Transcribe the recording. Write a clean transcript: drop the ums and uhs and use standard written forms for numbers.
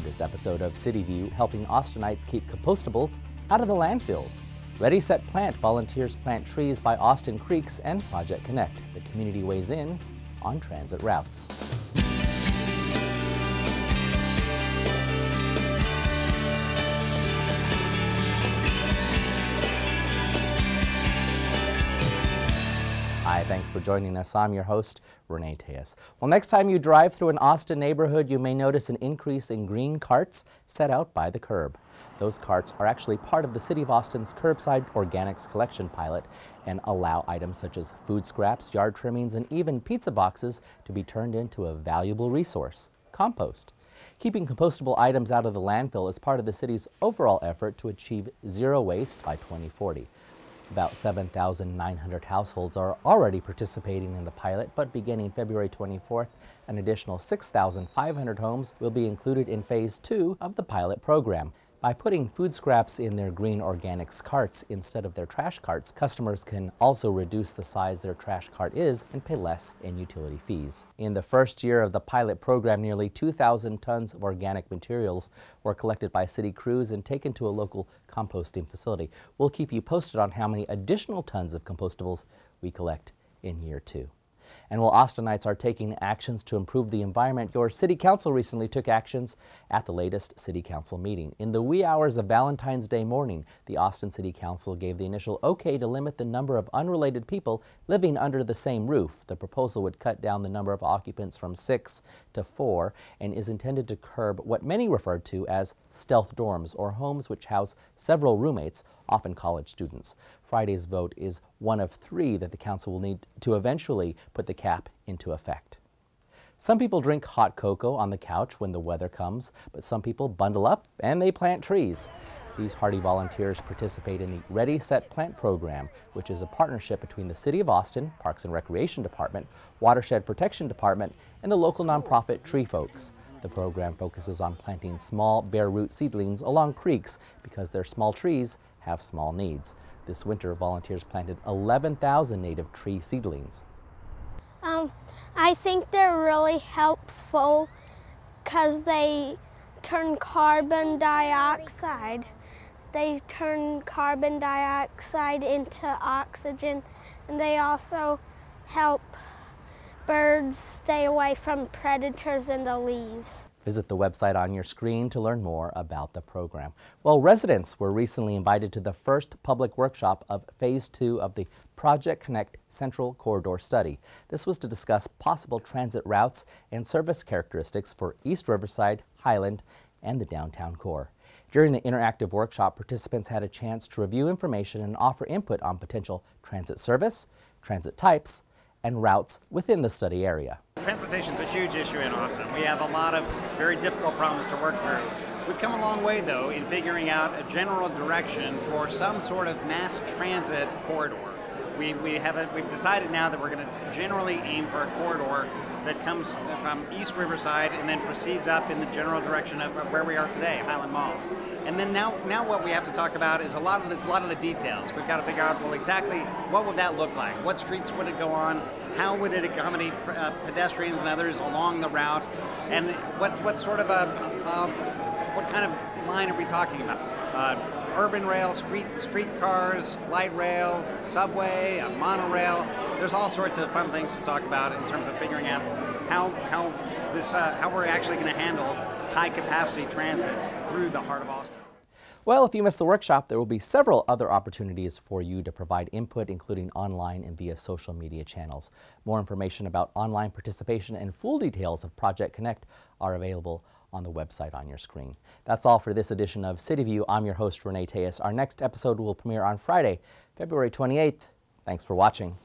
this episode of CityView, helping Austinites keep compostables out of the landfills. Ready, Set, Plant volunteers plant trees by Austin creeks, and Project Connect. The community weighs in on transit routes. Hi, thanks for joining us. I'm your host, Renee Tejas. Well, next time you drive through an Austin neighborhood, you may notice an increase in green carts set out by the curb. Those carts are actually part of the City of Austin's curbside organics collection pilot and allow items such as food scraps, yard trimmings, and even pizza boxes to be turned into a valuable resource, compost. Keeping compostable items out of the landfill is part of the city's overall effort to achieve zero waste by 2040. About 7,900 households are already participating in the pilot, but beginning February 24th, an additional 6,500 homes will be included in Phase 2 of the pilot program. By putting food scraps in their green organics carts instead of their trash carts, customers can also reduce the size their trash cart is and pay less in utility fees. In the first year of the pilot program, nearly 2,000 tons of organic materials were collected by city crews and taken to a local composting facility. We'll keep you posted on how many additional tons of compostables we collect in year 2. And while Austinites are taking actions to improve the environment, your City Council recently took actions at the latest City Council meeting. In the wee hours of Valentine's Day morning, the Austin City Council gave the initial okay to limit the number of unrelated people living under the same roof. The proposal would cut down the number of occupants from 6 to 4 and is intended to curb what many refer to as stealth dorms, or homes which house several roommates, often college students. Friday's vote is one of 3 that the council will need to eventually put the cap into effect. Some people drink hot cocoa on the couch when the weather comes, but some people bundle up and they plant trees. These hardy volunteers participate in the Ready, Set, Plant program, which is a partnership between the City of Austin, Parks and Recreation Department, Watershed Protection Department, and the local nonprofit Tree Folks. The program focuses on planting small bare root seedlings along creeks because their small trees have small needs. This winter, volunteers planted 11,000 native tree seedlings. I think they're really helpful because they turn carbon dioxide. They turn carbon dioxide into oxygen, and they also help birds stay away from predators in the leaves. Visit the website on your screen to learn more about the program. Well, residents were recently invited to the first public workshop of Phase 2 of the Project Connect Central Corridor Study. This was to discuss possible transit routes and service characteristics for East Riverside, Highland, and the downtown core. During the interactive workshop, participants had a chance to review information and offer input on potential transit service, transit types, and routes within the study area. Transportation is a huge issue in Austin. We have a lot of very difficult problems to work through. We've come a long way, though, in figuring out a general direction for some sort of mass transit corridor. We've decided now that we're going to generally aim for a corridor that comes from East Riverside and then proceeds up in the general direction of where we are today, Highland Mall. And then now what we have to talk about is a lot of the details. We've got to figure out, well, exactly what would that look like? What streets would it go on? How would it accommodate pedestrians and others along the route? And what sort of what kind of line are we talking about? Urban rail, street cars, light rail, subway, a monorail. There's all sorts of fun things to talk about in terms of figuring out how we're actually going to handle high capacity transit through the heart of Austin. Well, if you missed the workshop, there will be several other opportunities for you to provide input, including online and via social media channels. More information about online participation and full details of Project Connect are available on the website on your screen. That's all for this edition of CityView. I'm your host, Renee Tejas. Our next episode will premiere on Friday, February 28th. Thanks for watching.